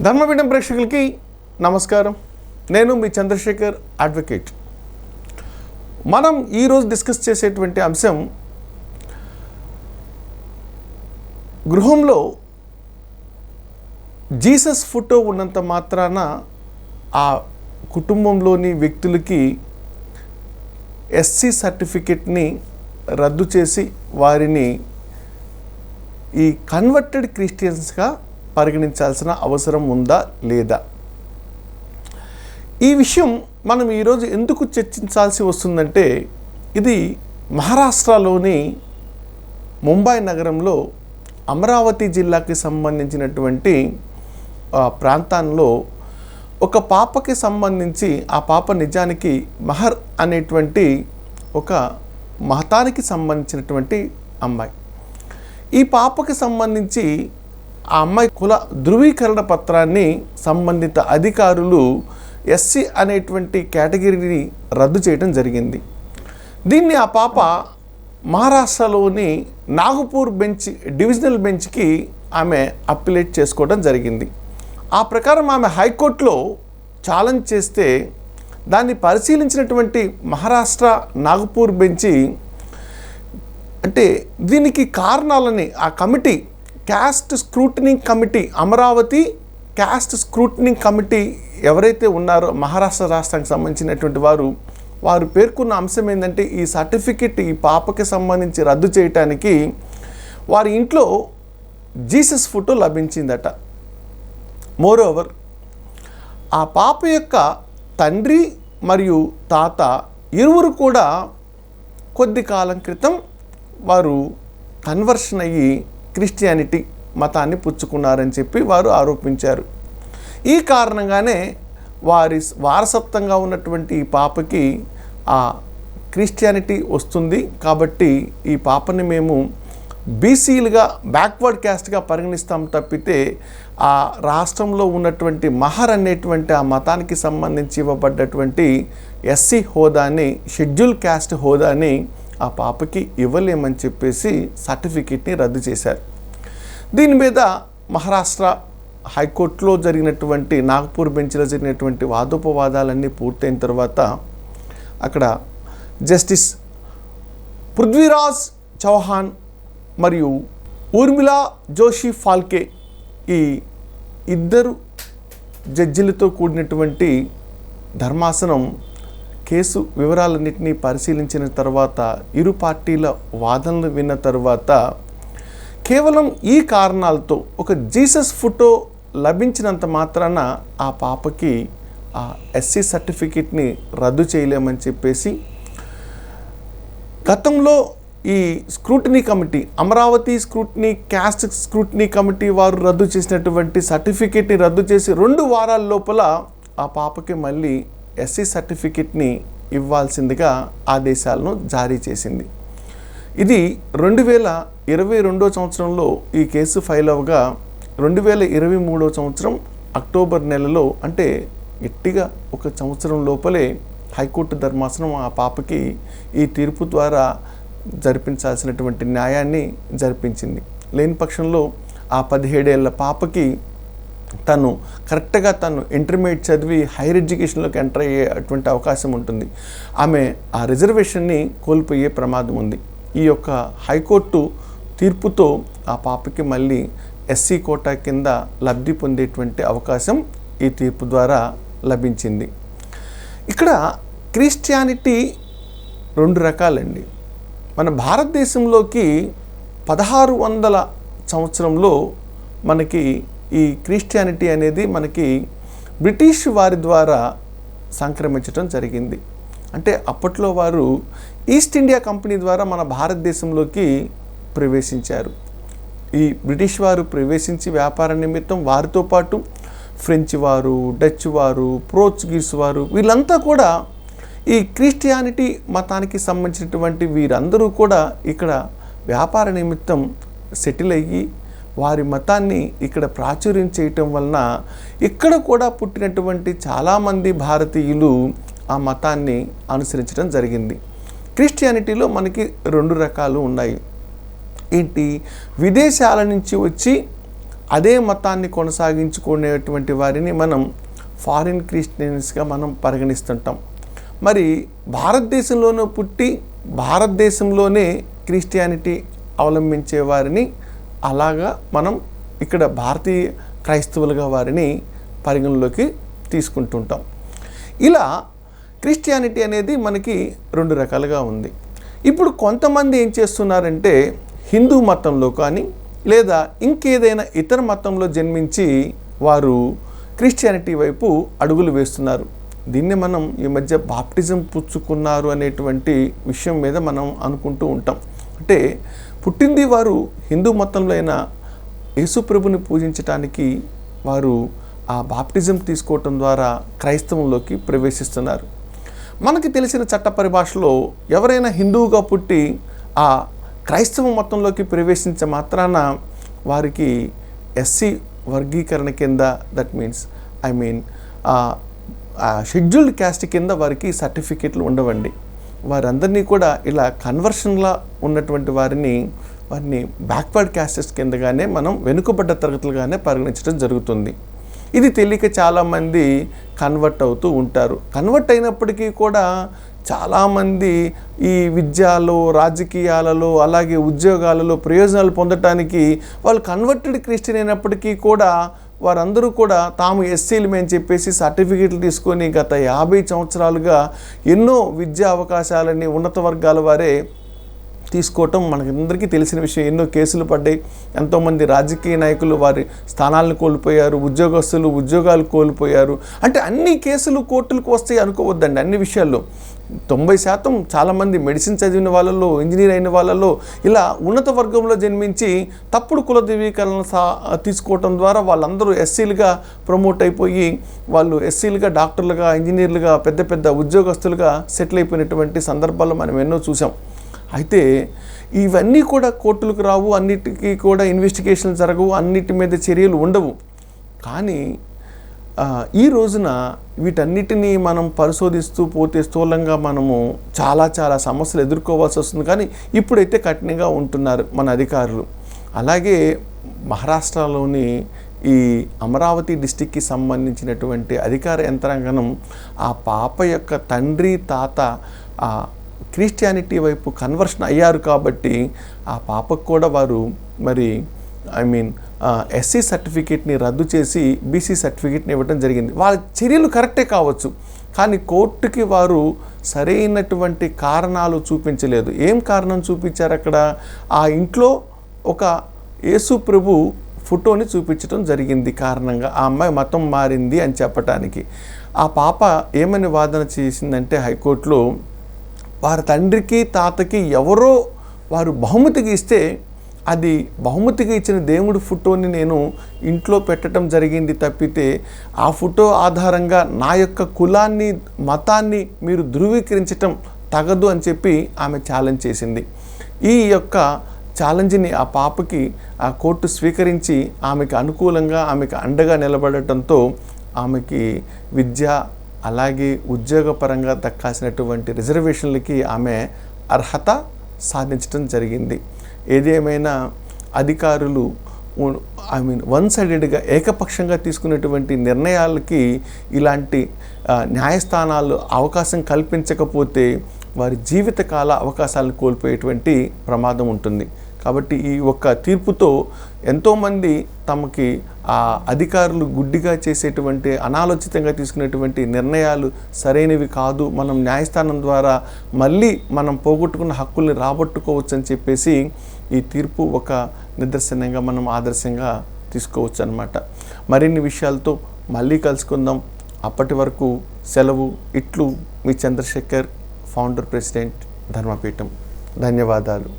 ధర్మపీఠం ప్రేక్షకులకి నమస్కారం. నేను మీ చంద్రశేఖర్ అడ్వకేట్. మనం ఈరోజు డిస్కస్ చేసేటువంటి అంశం, గృహంలో జీసస్ ఫోటో ఉన్నంత మాత్రాన ఆ కుటుంబంలోని వ్యక్తులకి ఎస్సీ సర్టిఫికెట్ని రద్దు చేసి వారిని ఈ కన్వర్టెడ్ క్రిస్టియన్స్గా పరిగణించాల్సిన అవసరం ఉందా లేదా? ఈ విషయం మనం ఈరోజు ఎందుకు చర్చించాల్సి వస్తుందంటే, ఇది మహారాష్ట్రలోని ముంబై నగరంలో అమరావతి జిల్లాకి సంబంధించినటువంటి ప్రాంతాల్లో ఒక పాపకి సంబంధించి, ఆ పాప నిజానికి మహర్ అనేటువంటి ఒక మతానికి సంబంధించినటువంటి అమ్మాయి. ఈ పాపకి సంబంధించి ఆ అమ్మాయి కుల ధృవీకరణ పత్రాన్ని సంబంధిత అధికారులు ఎస్సీ అనేటువంటి కేటగిరీని రద్దు చేయడం జరిగింది. దీన్ని ఆ పాప మహారాష్ట్రలోని నాగపూర్ డివిజనల్ బెంచ్కి ఆమె అప్పీలేట్ చేసుకోవడం జరిగింది. ఆ ప్రకారం ఆమె హైకోర్టులో ఛాలెంజ్ చేస్తే దాన్ని పరిశీలించినటువంటి మహారాష్ట్ర నాగపూర్ బెంచి, అంటే దీనికి కారణాలని ఆ committee, caste scrutiny committee, Amaravati caste scrutiny committee ఎవరైతే ఉన్నారో మహారాష్ట్ర రాష్ట్రానికి సంబంధించినటువంటి వారు పేర్కొన్న అంశం ఏంటంటే, ఈ సర్టిఫికెట్ ఈ పాపకి సంబంధించి రద్దు చేయటానికి వారి ఇంట్లో జీసస్ ఫోటో లభించిందట. మోరోవర్, ఆ పాప యొక్క తండ్రి మరియు తాత ఇరువురు కూడా కొద్ది కాలం క్రితం వారు కన్వర్షన్ అయ్యి క్రిస్టియానిటీ మతాన్ని పుచ్చుకున్నారని చెప్పి వారు ఆరోపించారు. ఈ కారణంగానే వారి వారసత్వంగా ఉన్నటువంటి ఈ పాపకి ఆ క్రిస్టియానిటీ వస్తుంది. కాబట్టి ఈ పాపని మేము బీసీలుగా, బ్యాక్వర్డ్ క్యాస్ట్గా పరిగణిస్తాం తప్పితే ఆ రాష్ట్రంలో ఉన్నటువంటి మహర్ అనేటువంటి ఆ మతానికి సంబంధించి ఇవ్వబడ్డటువంటి ఎస్సీ హోదాని, షెడ్యూల్ క్యాస్ట్ హోదాని ఆ పాపకి ఇవ్వలేమని చెప్పేసి సర్టిఫికెట్ని రద్దు చేశారు. దీని మీద మహారాష్ట్ర హైకోర్టులో జరిగినటువంటి, నాగపూర్ బెంచ్లో జరిగినటువంటి వాదోపవాదాలన్నీ పూర్తయిన తర్వాత అక్కడ జస్టిస్ పృథ్వీరాజ్ చౌహాన్ మరియు ఊర్మిళా జోషి ఫాల్కే, ఈ ఇద్దరు జడ్జిలతో కూడినటువంటి ధర్మాసనం కేసు వివరాలన్నింటినీ పరిశీలించిన తర్వాత, ఇరు పార్టీల వాదనలు విన్న తర్వాత, కేవలం ఈ కారణాలతో ఒక జీసస్ ఫోటో లభించినంత మాత్రాన ఆ పాపకి ఆ ఎస్సీ సర్టిఫికెట్ని రద్దు చేయలేమని చెప్పేసి, గతంలో ఈ scrutiny committee, Amaravati scrutiny, caste scrutiny committee వారు రద్దు చేసినటువంటి సర్టిఫికెట్ని రద్దు చేసి 2 వారాల లోపల ఆ పాపకి మళ్ళీ ఎస్సీ సర్టిఫికెట్ని ఇవ్వాల్సిందిగా ఆదేశాలను జారీ చేసింది. ఇది 2022 సంవత్సరంలో ఈ కేసు ఫైల్ అవ్వగా, 2023 సంవత్సరం అక్టోబర్ నెలలో, అంటే గట్టిగా 1 సంవత్సరం లోపలే హైకోర్టు ధర్మాసనం ఆ పాపకి ఈ తీర్పు ద్వారా జరిపించాల్సినటువంటి న్యాయాన్ని జరిపించింది. లేని పక్షంలో ఆ 17 ఏళ్ల పాపకి కరెక్ట్గా తను ఇంటర్మీడియట్ చదివి హైయర్ ఎడ్యుకేషన్లోకి ఎంటర్ అయ్యేటువంటి అవకాశం ఉంటుంది. ఆమె ఆ రిజర్వేషన్ని కోల్పోయే ప్రమాదం ఉంది. ఈ యొక్క హైకోర్టు తీర్పుతో ఆ పాపకి మళ్ళీ ఎస్సీ కోటా కింద లబ్ధి పొందేటువంటి అవకాశం ఈ తీర్పు ద్వారా లభించింది. ఇక్కడ క్రిస్టియానిటీ 2 రకాలండి. మన భారతదేశంలోకి 1600 సంవత్సరంలో మనకి ఈ క్రిస్టియానిటీ అనేది మనకి బ్రిటిష్ వారి ద్వారా సంక్రమించడం జరిగింది. అంటే అప్పట్లో వారు ఈస్ట్ ఇండియా కంపెనీ ద్వారా మన భారతదేశంలోకి ప్రవేశించారు. ఈ బ్రిటిష్ వారు ప్రవేశించి వ్యాపార నిమిత్తం వారితో పాటు ఫ్రెంచ్ వారు, డచ్ వారు, పోర్చుగీస్ వారు, వీళ్ళంతా కూడా ఈ క్రిస్టియానిటీ మతానికి సంబంధించినటువంటి వీరందరూ కూడా ఇక్కడ వ్యాపార నిమిత్తం సెటిల్ అయ్యి వారి మతాన్ని ఇక్కడ ప్రాచుర్యం చేయటం వలన ఇక్కడ కూడా పుట్టినటువంటి చాలామంది భారతీయులు ఆ మతాన్ని అనుసరించడం జరిగింది. క్రిస్టియానిటీలో మనకి 2 రకాలు ఉన్నాయి. ఏంటి? విదేశాల నుంచి వచ్చి అదే మతాన్ని కొనసాగించుకునేటువంటి వారిని మనం ఫారిన్ క్రిస్టియన్స్గా మనం పరిగణిస్తుంటాం. మరి భారతదేశంలోనూ పుట్టి భారతదేశంలోనే క్రిస్టియానిటీ అవలంబించే వారిని అలాగా మనం ఇక్కడ భారతీయ క్రైస్తవులుగా వారిని పరిగణలోకి తీసుకుంటుంటాం. ఇలా క్రిస్టియానిటీ అనేది మనకి 2 రకాలుగా ఉంది. ఇప్పుడు కొంతమంది ఏం చేస్తున్నారంటే హిందూ మతంలో కానీ లేదా ఇంకేదైనా ఇతర మతంలో జన్మించి వారు క్రిస్టియానిటీ వైపు అడుగులు వేస్తున్నారు. దీన్ని మనం ఈ మధ్య బాప్టిజం పుచ్చుకున్నారు అనేటువంటి విషయం మీద మనం అనుకుంటూ ఉంటాం. అంటే పుట్టింది వారు హిందూ మతంలో అయినా యేసుప్రభుని పూజించటానికి వారు ఆ బాప్టిజం తీసుకోవటం ద్వారా క్రైస్తవంలోకి ప్రవేశిస్తున్నారు. మనకి తెలిసిన చట్ట పరిభాషలో ఎవరైనా హిందువుగా పుట్టి ఆ క్రైస్తవ మతంలోకి ప్రవేశించే మాత్రాన వారికి ఎస్సీ వర్గీకరణ కింద దట్ మీన్స్ షెడ్యూల్డ్ క్యాస్ట్ కింద వారికి సర్టిఫికెట్లు ఉండవండి. వారందరినీ కూడా ఇలా కన్వర్షన్లా ఉన్నటువంటి వారిని బ్యాక్వర్డ్ క్యాస్టెస్ కిందగానే మనం వెనుకబడ్డ తరగతులుగానే పరిగణించడం జరుగుతుంది. ఇది తెలియక చాలామంది కన్వర్ట్ అవుతూ ఉంటారు. కన్వర్ట్ అయినప్పటికీ కూడా చాలామంది ఈ విద్యలో, రాజకీయాలలో, అలాగే ఉద్యోగాలలో ప్రయోజనాలు పొందటానికి వాళ్ళు కన్వర్టెడ్ క్రిస్టియన్ అయినప్పటికీ కూడా వారందరూ కూడా తాము ఎస్సీలమే అని చెప్పేసి సర్టిఫికెట్లు తీసుకొని గత 50 సంవత్సరాలుగా ఎన్నో విద్యా అవకాశాలని ఉన్నత వర్గాల వారే తీసుకోవటం మనకందరికీ తెలిసిన విషయం. ఎన్నో కేసులు పడ్డాయి. ఎంతోమంది రాజకీయ నాయకులు వారి స్థానాలను కోల్పోయారు, ఉద్యోగస్తులు ఉద్యోగాలు కోల్పోయారు. అంటే అన్ని కేసులు కోర్టులకు వస్తాయి అనుకోవద్దండి. అన్ని విషయాల్లో 90% చాలామంది మెడిసిన్ చదివిన వాళ్ళలో, ఇంజనీర్ అయిన వాళ్ళలో ఇలా ఉన్నత వర్గంలో జన్మించి తప్పుడు కుల ధృవీకరణ తీసుకోవటం ద్వారా వాళ్ళందరూ ఎస్సీలుగా ప్రమోట్ అయిపోయి వాళ్ళు ఎస్సీలుగా, డాక్టర్లుగా, ఇంజనీర్లుగా, పెద్ద పెద్ద ఉద్యోగస్తులుగా సెటిల్ అయిపోయినటువంటి సందర్భాల్లో మనం ఎన్నో చూసాం. అయితే ఇవన్నీ కూడా కోర్టులకు రావు, అన్నిటికీ కూడా ఇన్వెస్టిగేషన్లు జరగవు, అన్నిటి మీద చర్యలు ఉండవు. కానీ ఈ రోజున వీటన్నిటినీ మనం పరిశోధిస్తూ పోతే స్థూలంగా మనము చాలా సమస్యలు ఎదుర్కోవాల్సి వస్తుంది. కానీ ఇప్పుడైతే కఠినంగా ఉంటున్నారు మన అధికారులు. అలాగే మహారాష్ట్రలోని ఈ అమరావతి డిస్టిక్కి సంబంధించినటువంటి అధికార యంత్రాంగం ఆ పాప యొక్క తండ్రి, తాత క్రిస్టియానిటీ వైపు కన్వర్షన్ అయ్యారు కాబట్టి ఆ పాపకు కూడా వారు మరి ఎస్సీ సర్టిఫికేట్ని రద్దు చేసి బీసీ సర్టిఫికేట్ని ఇవ్వడం జరిగింది. వాళ్ళ చర్యలు కరెక్టే కావచ్చు, కానీ కోర్టుకి వారు సరైనటువంటి కారణాలు చూపించలేదు. ఏం కారణం చూపించారు అక్కడ? ఆ ఇంట్లో ఒక యేసు ప్రభు ఫోటోని చూపించడం జరిగింది కారణంగా ఆ అమ్మాయి మతం మారింది అని చెప్పటానికి. ఆ పాప ఏమని వాదన చేసిందంటే హైకోర్టులో వారి తండ్రికి, తాతకి ఎవరో వారు బహుమతికి ఇస్తే అది బహుమతిగా ఇచ్చిన దేవుడి ఫోటోని నేను ఇంట్లో పెట్టడం జరిగింది తప్పితే ఆ ఫోటో ఆధారంగా నా యొక్క కులాన్ని, మతాన్ని మీరు ధృవీకరించటం తగదు అని చెప్పి ఆమె ఛాలెంజ్ చేసింది. ఈ యొక్క ఛాలెంజ్ని ఆ పాపకి ఆ కోర్టు స్వీకరించి ఆమెకు అనుకూలంగా, ఆమెకు అండగా నిలబడటంతో ఆమెకి విద్య అలాగే ఉద్యోగపరంగా దక్కాల్సినటువంటి రిజర్వేషన్లకి ఆమె అర్హత సాధించడం జరిగింది. ఏదేమైనా అధికారులు వన్ సైడెడ్గా ఏకపక్షంగా తీసుకునేటువంటి నిర్ణయాలకి ఇలాంటి న్యాయస్థానాలు అవకాశం కల్పించకపోతే వారి జీవితకాల అవకాశాలను కోల్పోయేటువంటి ప్రమాదం ఉంటుంది. కాబట్టి ఈ ఒక్క తీర్పుతో ఎంతోమంది తమకి ఆ అధికారులు గుడ్డిగా చేసేటువంటి, అనాలోచితంగా తీసుకునేటువంటి నిర్ణయాలు సరైనవి కాదు, మనం న్యాయస్థానం ద్వారా మళ్ళీ మనం పోగొట్టుకున్న హక్కుల్ని రాబట్టుకోవచ్చు అని చెప్పేసి ఈ తీర్పు ఒక నిదర్శనంగా మనం ఆదర్శంగా తీసుకోవచ్చు అన్నమాట. మరిన్ని విషయాలతో మళ్ళీ కలుసుకుందాం. అప్పటి వరకు సెలవు. ఇట్లు మీ చంద్రశేఖర్, ఫౌండర్, ప్రెసిడెంట్, ధర్మపీఠం. ధన్యవాదాలు.